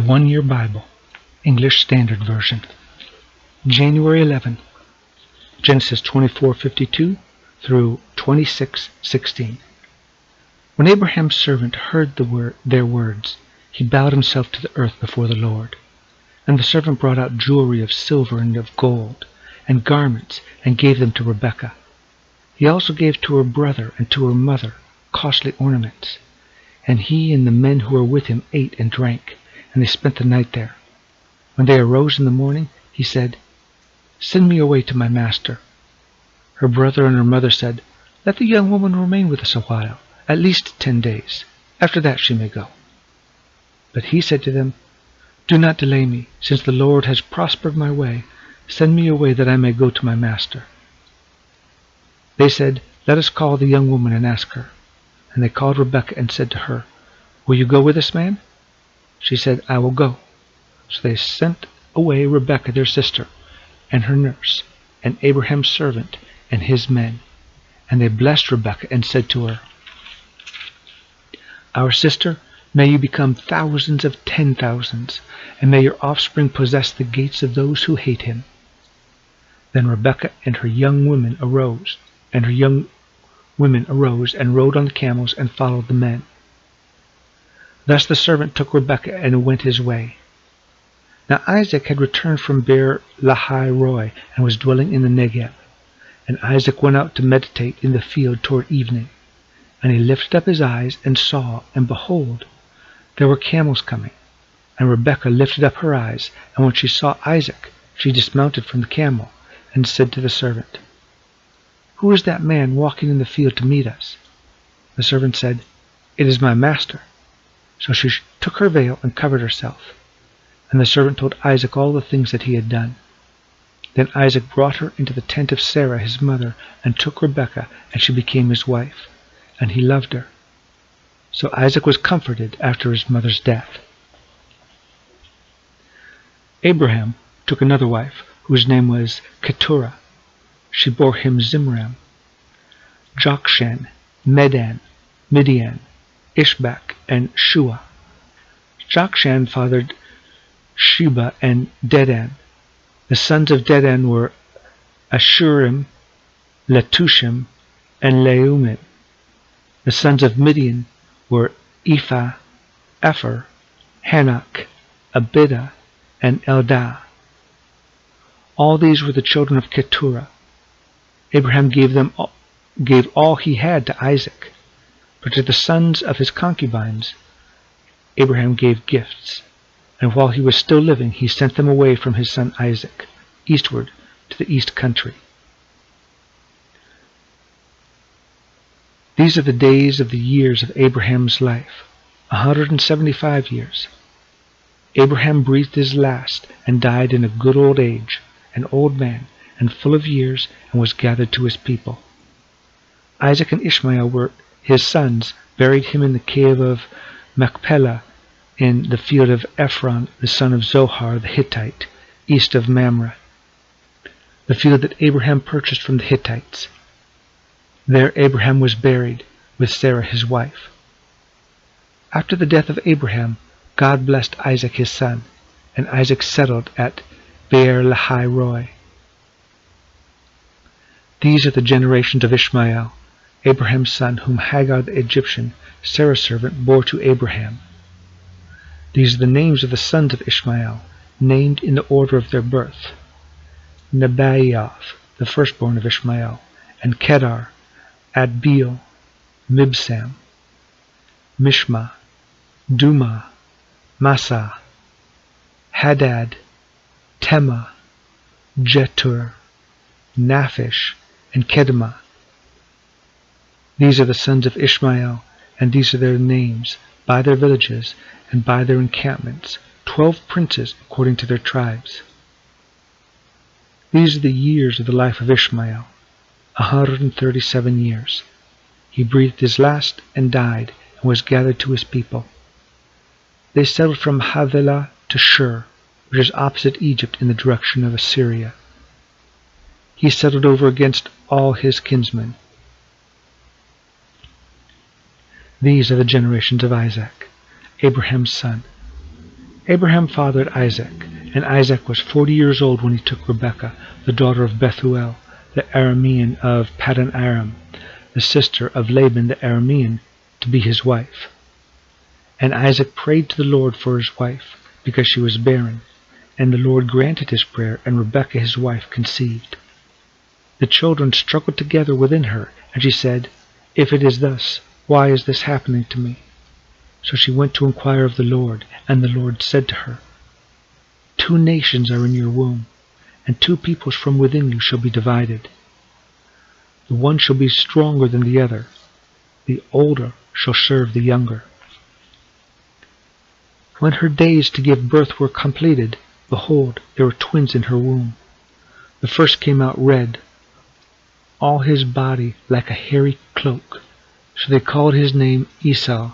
1 Year Bible, English Standard Version. January 11, Genesis 24:52 through 26:16. When Abraham's servant heard their words, he bowed himself to the earth before the Lord. And the servant brought out jewelry of silver and of gold, and garments, and gave them to Rebekah. He also gave to her brother and to her mother costly ornaments. And he and the men who were with him ate and drank, and they spent the night there. When they arose in the morning, he said, "Send me away to my master." Her brother and her mother said, "Let the young woman remain with us a while, at least 10 days. After that she may go." But he said to them, "Do not delay me, since the Lord has prospered my way. Send me away that I may go to my master." They said, "Let us call the young woman and ask her." And they called Rebekah and said to her, "Will you go with this man?" She said, "I will go." So they sent away Rebekah their sister, and her nurse, and Abraham's servant, and his men. And they blessed Rebekah and said to her, "Our sister, may you become thousands of 10,000s, and may your offspring possess the gates of those who hate him." Then Rebekah and her young women arose, and rode on the camels and followed the men. Thus the servant took Rebekah and went his way. Now Isaac had returned from Beer Lahai Roi and was dwelling in the Negev. And Isaac went out to meditate in the field toward evening. And he lifted up his eyes and saw, and behold, there were camels coming. And Rebekah lifted up her eyes, and when she saw Isaac, she dismounted from the camel, and said to the servant, "Who is that man walking in the field to meet us?" The servant said, "It is my master." So she took her veil and covered herself. And the servant told Isaac all the things that he had done. Then Isaac brought her into the tent of Sarah his mother, and took Rebekah, and she became his wife, and he loved her. So Isaac was comforted after his mother's death. Abraham took another wife, whose name was Keturah. She bore him Zimran, Jokshan, Medan, Midian, Ishbak, and Shua. Jokshan fathered Sheba and Dedan. The sons of Dedan were Ashurim, Letushim, and Leumim. The sons of Midian were Ephah, Epher, Hanok, Abidah, and Eldah. All these were the children of Keturah. Abraham gave all he had to Isaac, but to the sons of his concubines Abraham gave gifts, and while he was still living he sent them away from his son Isaac, eastward to the east country. These are the days of the years of Abraham's life, 175 years. Abraham breathed his last and died in a good old age, an old man and full of years, and was gathered to his people. Isaac and Ishmael were his sons, buried him in the cave of Machpelah in the field of Ephron, the son of Zohar the Hittite, east of Mamre, the field that Abraham purchased from the Hittites. There Abraham was buried with Sarah his wife. After the death of Abraham, God blessed Isaac his son, and Isaac settled at Beer Lahai Roi. These are the generations of Ishmael, Abraham's son, whom Hagar the Egyptian, Sarah's servant, bore to Abraham. These are the names of the sons of Ishmael, named in the order of their birth: Nebaioth, the firstborn of Ishmael, and Kedar, Adbeel, Mibsam, Mishma, Duma, Massa, Hadad, Tema, Jetur, Naphish, and Kedemah. These are the sons of Ishmael, and these are their names, by their villages, and by their encampments, 12 princes according to their tribes. These are the years of the life of Ishmael, 137 years. He breathed his last and died, and was gathered to his people. They settled from Havilah to Shur, which is opposite Egypt in the direction of Assyria. He settled over against all his kinsmen. These are the generations of Isaac, Abraham's son. Abraham fathered Isaac, and Isaac was 40 years old when he took Rebekah, the daughter of Bethuel, the Aramean of Paddan Aram, the sister of Laban the Aramean, to be his wife. And Isaac prayed to the Lord for his wife, because she was barren, and the Lord granted his prayer, and Rebekah his wife conceived. The children struggled together within her, and she said, "If it is thus, why is this happening to me?" So she went to inquire of the Lord, and the Lord said to her, "Two nations are in your womb, and two peoples from within you shall be divided. The one shall be stronger than the other, the older shall serve the younger." When her days to give birth were completed, behold, there were twins in her womb. The first came out red, all his body like a hairy cloak, so they called his name Esau.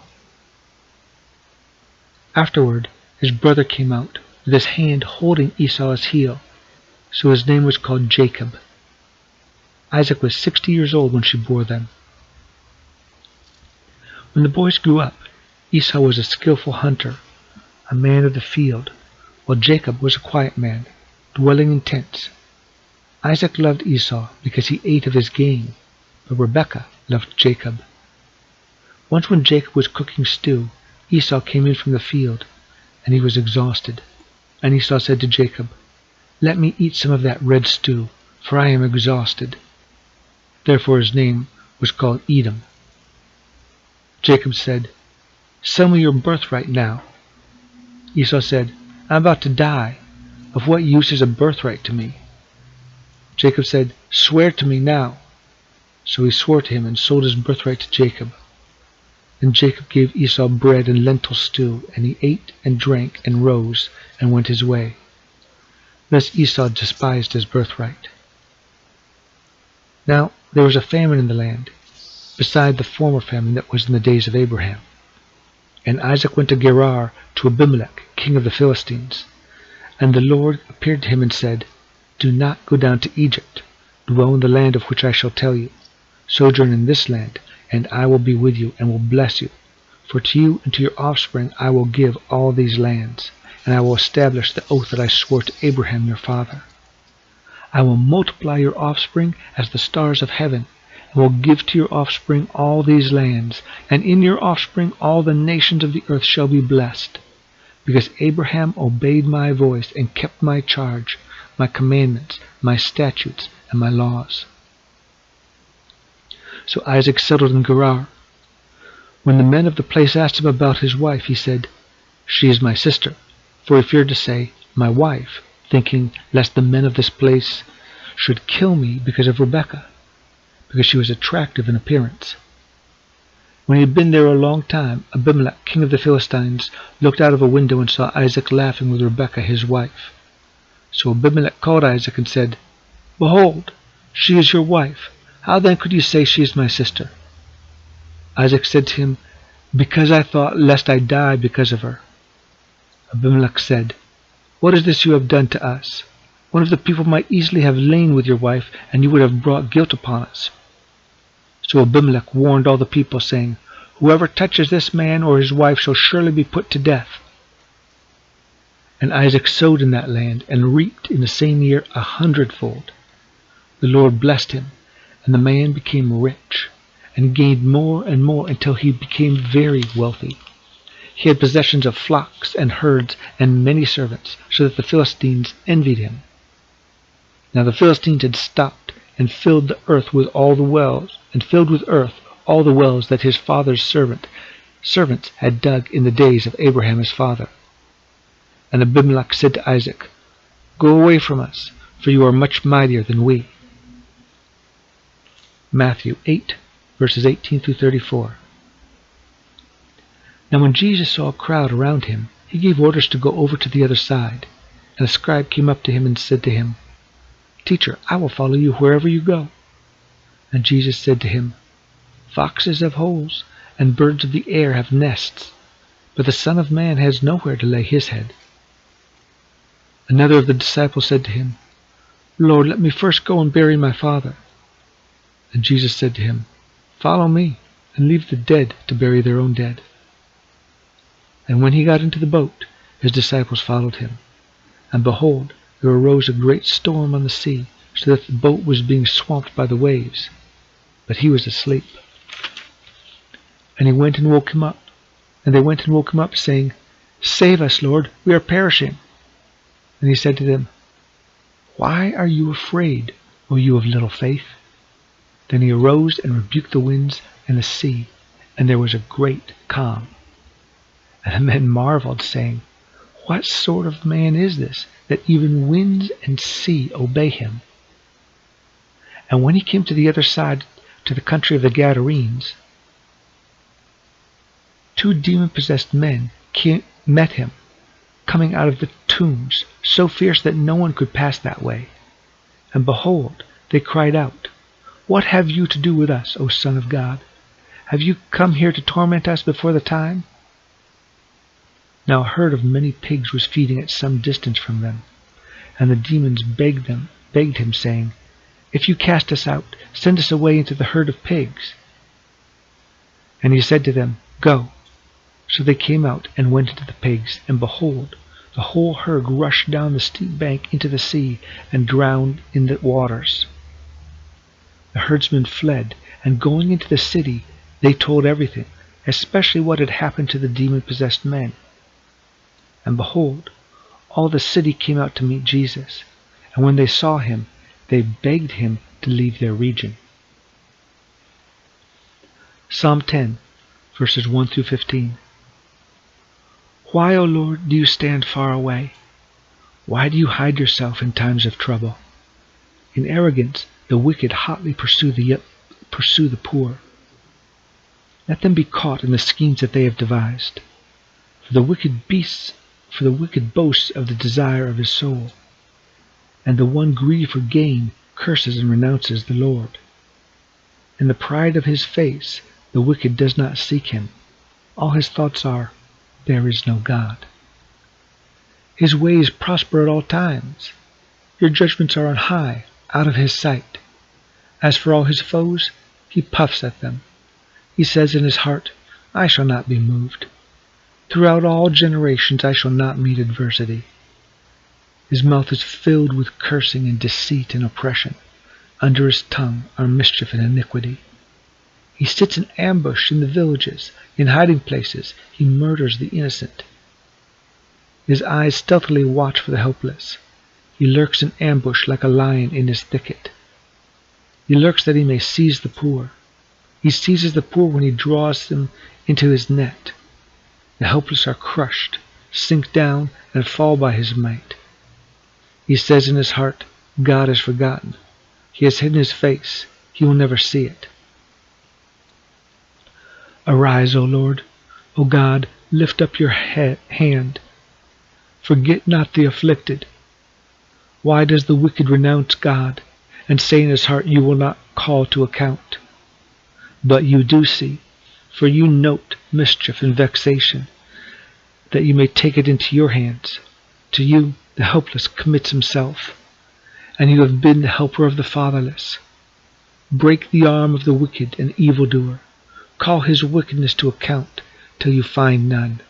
Afterward, his brother came out, with his hand holding Esau's heel, so his name was called Jacob. Isaac was 60 years old when she bore them. When the boys grew up, Esau was a skillful hunter, a man of the field, while Jacob was a quiet man, dwelling in tents. Isaac loved Esau because he ate of his game, but Rebekah loved Jacob. Once when Jacob was cooking stew, Esau came in from the field, and he was exhausted. And Esau said to Jacob, "Let me eat some of that red stew, for I am exhausted." Therefore his name was called Edom. Jacob said, "Sell me your birthright now." Esau said, "I'm about to die. Of what use is a birthright to me?" Jacob said, "Swear to me now." So he swore to him and sold his birthright to Jacob. Then Jacob gave Esau bread and lentil stew, and he ate and drank and rose and went his way. Thus Esau despised his birthright. Now there was a famine in the land, beside the former famine that was in the days of Abraham. And Isaac went to Gerar to Abimelech, king of the Philistines. And the Lord appeared to him and said, "Do not go down to Egypt. Dwell in the land of which I shall tell you. Sojourn in this land, and I will be with you and will bless you. For to you and to your offspring I will give all these lands, and I will establish the oath that I swore to Abraham your father. I will multiply your offspring as the stars of heaven, and will give to your offspring all these lands, and in your offspring all the nations of the earth shall be blessed, because Abraham obeyed my voice and kept my charge, my commandments, my statutes, and my laws." So Isaac settled in Gerar. When the men of the place asked him about his wife, he said, "She is my sister," for he feared to say, "my wife," thinking lest the men of this place should kill me because of Rebekah, because she was attractive in appearance. When he had been there a long time, Abimelech, king of the Philistines, looked out of a window and saw Isaac laughing with Rebekah his wife. So Abimelech called Isaac and said, "Behold, she is your wife. How then could you say she is my sister?" Isaac said to him, "Because I thought lest I die because of her." Abimelech said, "What is this you have done to us? One of the people might easily have lain with your wife, and you would have brought guilt upon us." So Abimelech warned all the people, saying, "Whoever touches this man or his wife shall surely be put to death." And Isaac sowed in that land, and reaped in the same year 100-fold. The Lord blessed him, and the man became rich, and gained more and more until he became very wealthy. He had possessions of flocks and herds and many servants, so that the Philistines envied him. Now the Philistines had stopped and filled the earth with all the wells, and filled with earth all the wells that his father's servants had dug in the days of Abraham his father. And Abimelech said to Isaac, "Go away from us, for you are much mightier than we." Matthew 8, verses 18 through 34. Now when Jesus saw a crowd around him, he gave orders to go over to the other side. And a scribe came up to him and said to him, "Teacher, I will follow you wherever you go." And Jesus said to him, "Foxes have holes, and birds of the air have nests, but the Son of Man has nowhere to lay his head." Another of the disciples said to him, "Lord, let me first go and bury my father." And Jesus said to him, "Follow me, and leave the dead to bury their own dead." And when he got into the boat, his disciples followed him. And behold, there arose a great storm on the sea, so that the boat was being swamped by the waves. But he was asleep. And he went and woke him up. And they went and woke him up, saying, Save us, Lord, we are perishing. And he said to them, Why are you afraid, O you of little faith? Then he arose and rebuked the winds and the sea, and there was a great calm. And the men marveled, saying, What sort of man is this, that even winds and sea obey him? And when he came to the other side, to the country of the Gadarenes, 2 demon-possessed men met him, coming out of the tombs, so fierce that no one could pass that way. And behold, they cried out, What have you to do with us, O Son of God? Have you come here to torment us before the time? Now a herd of many pigs was feeding at some distance from them, and the demons begged him, saying, If you cast us out, send us away into the herd of pigs. And he said to them, Go. So they came out and went into the pigs, and behold, the whole herd rushed down the steep bank into the sea and drowned in the waters. The herdsmen fled, and going into the city, they told everything, especially what had happened to the demon-possessed men. And behold, all the city came out to meet Jesus, and when they saw him, they begged him to leave their region. Psalm 10, verses 1 through 15. Why, O Lord, do you stand far away? Why do you hide yourself in times of trouble? In arrogance, the wicked hotly pursue the poor. Let them be caught in the schemes that they have devised. For the wicked boasts of the desire of his soul, and the one greedy for gain curses and renounces the Lord. In the pride of his face, the wicked does not seek him. All his thoughts are, There is no God. His ways prosper at all times. Your judgments are on high, out of his sight. As for all his foes, he puffs at them. He says in his heart, I shall not be moved. Throughout all generations I shall not meet adversity. His mouth is filled with cursing and deceit and oppression. Under his tongue are mischief and iniquity. He sits in ambush in the villages. In hiding places he murders the innocent. His eyes stealthily watch for the helpless. He lurks in ambush like a lion in his thicket. He lurks that he may seize the poor. He seizes the poor when he draws them into his net. The helpless are crushed, sink down, and fall by his might. He says in his heart, God is forgotten. He has hidden his face. He will never see it. Arise, O Lord. O God, lift up your hand. Forget not the afflicted. Why does the wicked renounce God, and say in his heart, You will not call to account? But you do see, for you note mischief and vexation, that you may take it into your hands. To you the helpless commits himself, and you have been the helper of the fatherless. Break the arm of the wicked and evildoer. Call his wickedness to account till you find none.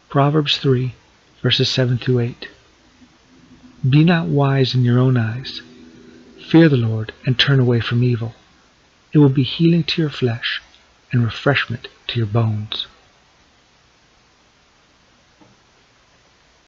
Proverbs 3, verses 7 through 8. Be not wise in your own eyes. Fear the Lord and turn away from evil. It will be healing to your flesh and refreshment to your bones.